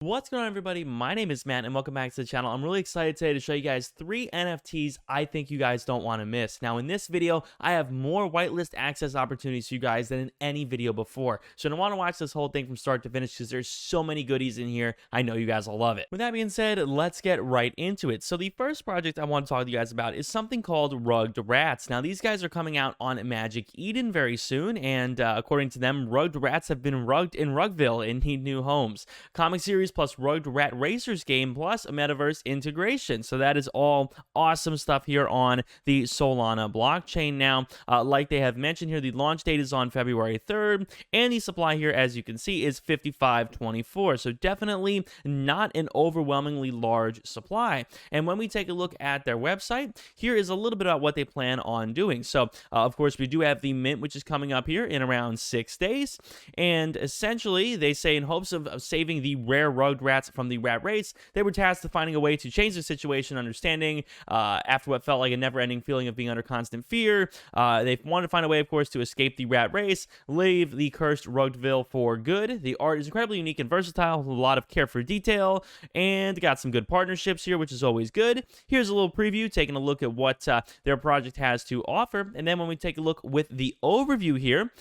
What's going on, everybody? My name is Matt and welcome back to the channel. I'm really excited today to show you guys 3 NFTs I think you guys don't want to miss. Now in this video, I have more whitelist access opportunities for you guys than in any video before. So I want to watch this whole thing from start to finish because there's so many goodies in here. I know you guys will love it. With that being said, let's get right into it. So the first project I want to talk to you guys about is something called RuggedRats. Now these guys are coming out on Magic Eden very soon, and according to them, RuggedRats have been rugged in Rugville and need new homes. Comic series plus Rugged Rat Racers game plus a metaverse integration. So that is all awesome stuff here on the Solana blockchain. Now, like they have mentioned here, the launch date is on February 3rd, and the supply here, as you can see, is 5524. So definitely not an overwhelmingly large supply. And when we take a look at their website, here is a little bit about what they plan on doing. So, of course, we do have the mint, which is coming up here in around 6 days. And essentially, they say in hopes of saving the rare rugged rats from the rat race, they were tasked with finding a way to change the situation, understanding after what felt like a never-ending feeling of being under constant fear. They wanted to find a way, of course, to escape the rat race, leave the cursed Ruggedville for good. The art is incredibly unique and versatile, with a lot of care for detail, and got some good partnerships here, which is always good. Here's a little preview, taking a look at what their project has to offer, and then when we take a look with the overview here,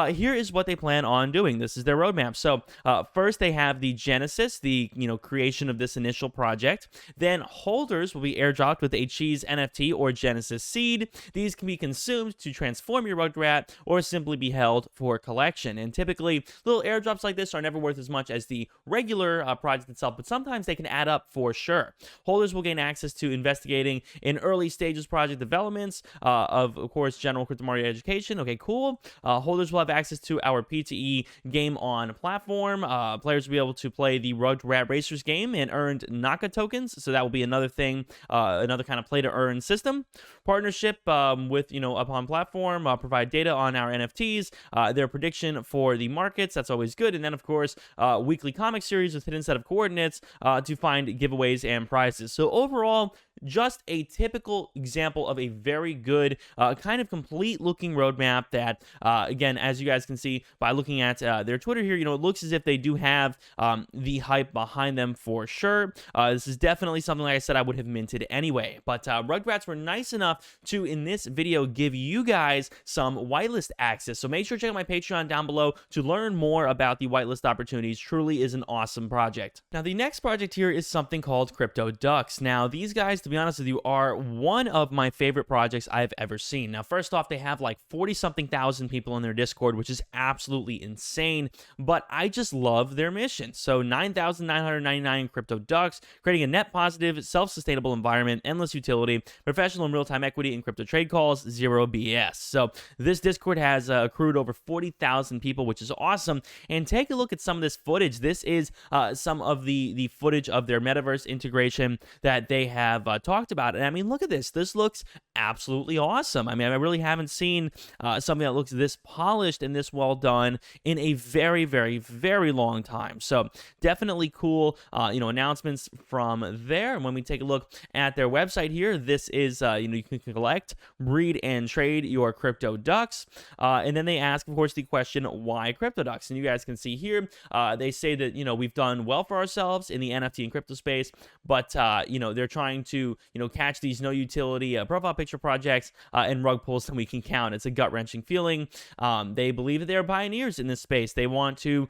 here is what they plan on doing. This is their roadmap. So first they have the genesis, the creation of this initial project. Then holders will be airdropped with a cheese NFT or genesis seed. These can be consumed to transform your rugged rat or simply be held for collection. And typically little airdrops like this are never worth as much as the regular project itself, but sometimes they can add up for sure. Holders will gain access to investigating in early stages project developments of course, general crypto market education. Okay, cool. Holders will have access to our PTE game on platform. Players will be able to play the Rugged Rat Racers game and earned Naka tokens, so that will be another thing, another kind of play to earn system. Partnership with upon platform, provide data on our NFTs, their prediction for the markets. That's always good. And then of course weekly comic series with hidden set of coordinates to find giveaways and prizes. So overall, just a typical example of a very good kind of complete looking roadmap that again, as you guys can see by looking at their Twitter here, it looks as if they do have the hype behind them for sure. This is definitely something, like I said, I would have minted anyway. But Rugrats were nice enough to, in this video, give you guys some whitelist access. So make sure to check out my Patreon down below to learn more about the whitelist opportunities. Truly is an awesome project. Now, the next project here is something called CryptoDucks. Now, these guys, to be honest with you, are one of my favorite projects I've ever seen. Now, first off, they have like 40-something thousand people in their Discord, which is absolutely insane, but I just love their mission. So 9,999 CryptoDucks, creating a net positive, self-sustainable environment, endless utility, professional and real-time equity in crypto trade calls, zero BS. So this Discord has accrued over 40,000 people, which is awesome. And take a look at some of this footage. This is some of the footage of their metaverse integration that they have talked about. And I mean, look at this. This looks absolutely awesome. I mean, I really haven't seen something that looks this polished and this well done in a very, very, very long time. So definitely cool, announcements from there. And when we take a look at their website here, this is, you can collect, breed, and trade your CryptoDucks. And then they ask, of course, the question, why CryptoDucks? And you guys can see here, they say that, we've done well for ourselves in the NFT and crypto space, but, they're trying to, catch these no utility profile picture projects and rug pulls that we can count. It's a gut-wrenching feeling. They believe that they're pioneers in this space. They want to,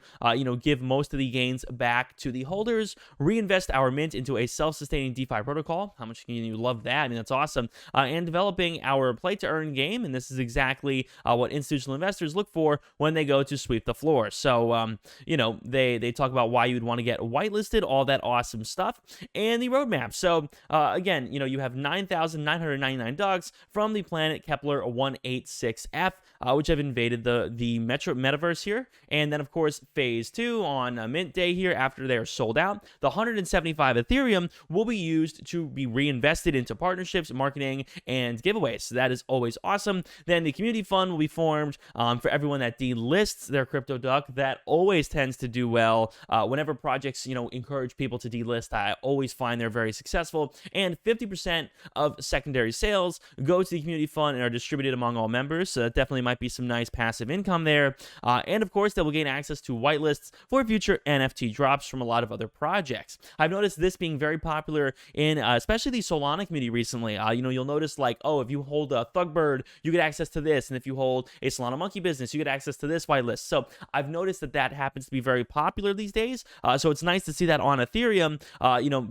give most of the gains back to the holders, reinvest our mint into a self-sustaining DeFi protocol. How much can you love that? I mean, that's awesome. And developing our play-to-earn game, and this is exactly what institutional investors look for when they go to sweep the floor. So, they talk about why you'd want to get whitelisted, all that awesome stuff, and the roadmap. So, again, you have 9,999 dogs from the planet Kepler 186F, which have invaded the metaverse here. And then, of course, phase 2 on mint day here, after they are sold out, the 175 Ethereum will be used to be reinvested into partnerships, marketing, and giveaways. So that is always awesome. Then the community fund will be formed for everyone that delists their CryptoDuck. That always tends to do well. Whenever projects, encourage people to delist, I always find they're very successful. And and 50% of secondary sales go to the community fund and are distributed among all members. So that definitely might be some nice passive income there. And of course, they will gain access to whitelists for future NFT drops from a lot of other projects. I've noticed this being very popular in especially the Solana community recently. You'll notice like, oh, if you hold a Thugbird, you get access to this, and if you hold a Solana Monkey business, you get access to this whitelist. So I've noticed that happens to be very popular these days. So it's nice to see that on Ethereum,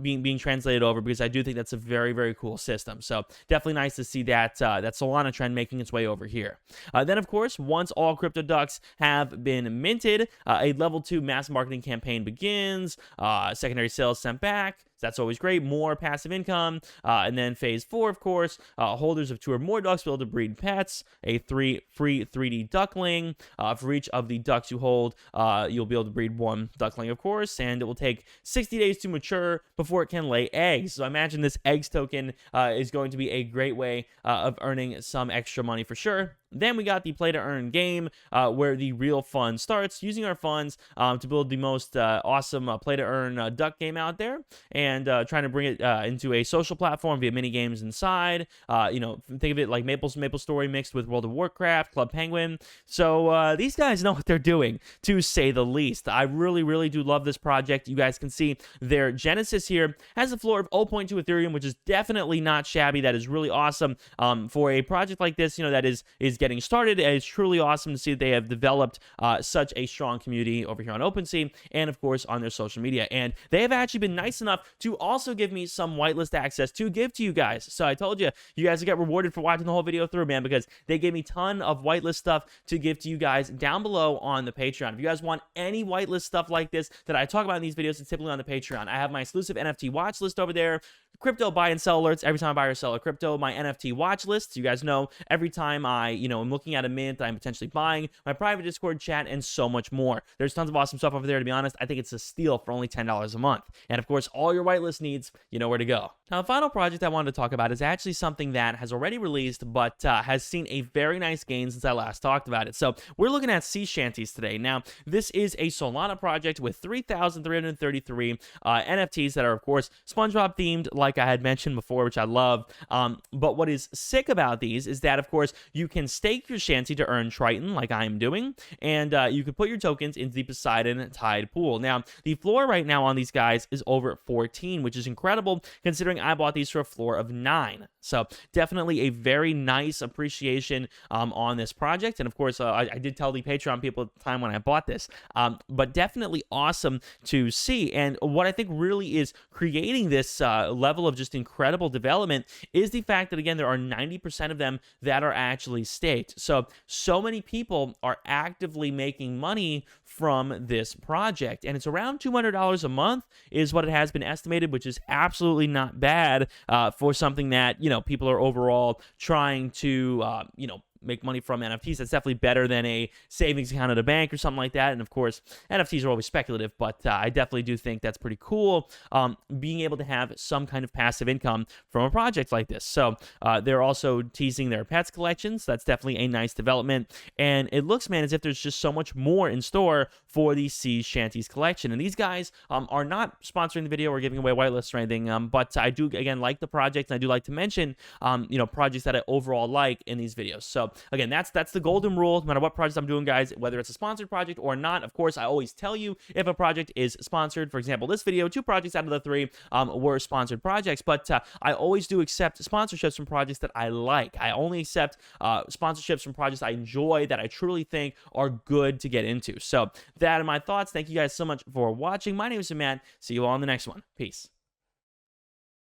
being translated over, because I do think that's a very, very cool system. So definitely nice to see that Solana trend making its way over here. Then of course, once all CryptoDucks have been minted, a level 2 mass marketing campaign begins. Secondary sales sent back. That's always great. More passive income. And then phase 4, of course, holders of 2 or more ducks will be able to breed pets. A free 3D duckling. For each of the ducks you hold, you'll be able to breed 1 duckling, of course. And it will take 60 days to mature before it can lay eggs. So I imagine this eggs token is going to be a great way of earning some extra money for sure. Then we got the play to earn game, where the real fun starts, using our funds to build the most awesome play to earn duck game out there, and trying to bring it into a social platform via mini games inside. Think of it like Maple Story mixed with World of Warcraft, Club Penguin. So these guys know what they're doing, to say the least. I really, really do love this project. You guys can see their genesis here has a floor of 0.2 Ethereum, which is definitely not shabby. That is really awesome for a project like this. That is getting started. It's truly awesome to see that they have developed such a strong community over here on OpenSea, and of course on their social media. And they have actually been nice enough to also give me some whitelist access to give to you guys. So I told you, you guys will get rewarded for watching the whole video through, man, because they gave me a ton of whitelist stuff to give to you guys down below on the Patreon. If you guys want any whitelist stuff like this that I talk about in these videos, it's typically on the Patreon. I have my exclusive NFT watch list over there, crypto buy and sell alerts every time I buy or sell a crypto, my NFT watch list. You guys know every time I'm looking at a mint, I'm potentially buying, my private Discord chat, and so much more. There's tons of awesome stuff over there. To be honest, I think it's a steal for only $10 a month. And of course, all your whitelist needs, you know where to go. Now, the final project I wanted to talk about is actually something that has already released, but has seen a very nice gain since I last talked about it. So we're looking at Seashanties today. Now, this is a Solana project with 3,333 NFTs that are, of course, SpongeBob themed, like I had mentioned before, which I love. But what is sick about these is that, of course, you can stake your Shanty to earn Triton, like I am doing, and you can put your tokens into the Poseidon Tide pool. Now, the floor right now on these guys is over 14, which is incredible considering I bought these for a floor of 9. So definitely a very nice appreciation on this project. And of course, I did tell the Patreon people at the time when I bought this, but definitely awesome to see. And what I think really is creating this level of just incredible development is the fact that, again, there are 90% of them that are actually staked. So many people are actively making money from this project, and it's around $200 a month is what it has been estimated, which is absolutely not bad for something that, people are overall trying to, make money from NFTs. That's definitely better than a savings account at a bank or something like that. And of course, NFTs are always speculative, but I definitely do think that's pretty cool, being able to have some kind of passive income from a project like this. So they're also teasing their pets collections. That's definitely a nice development. And it looks, man, as if there's just so much more in store for the Seashanties collection. And these guys are not sponsoring the video or giving away whitelists or anything, but I do, again, like the project, and I do like to mention, projects that I overall like in these videos. So again, that's the golden rule, no matter what project I'm doing, guys, whether it's a sponsored project or not. Of course, I always tell you if a project is sponsored. For example, this video, 2 projects out of the 3 were sponsored projects, but I always do accept sponsorships from projects that I like. I only accept sponsorships from projects I enjoy, that I truly think are good to get into. So that are my thoughts. Thank you guys so much for watching. My name is Matt. See you all in the next one. Peace.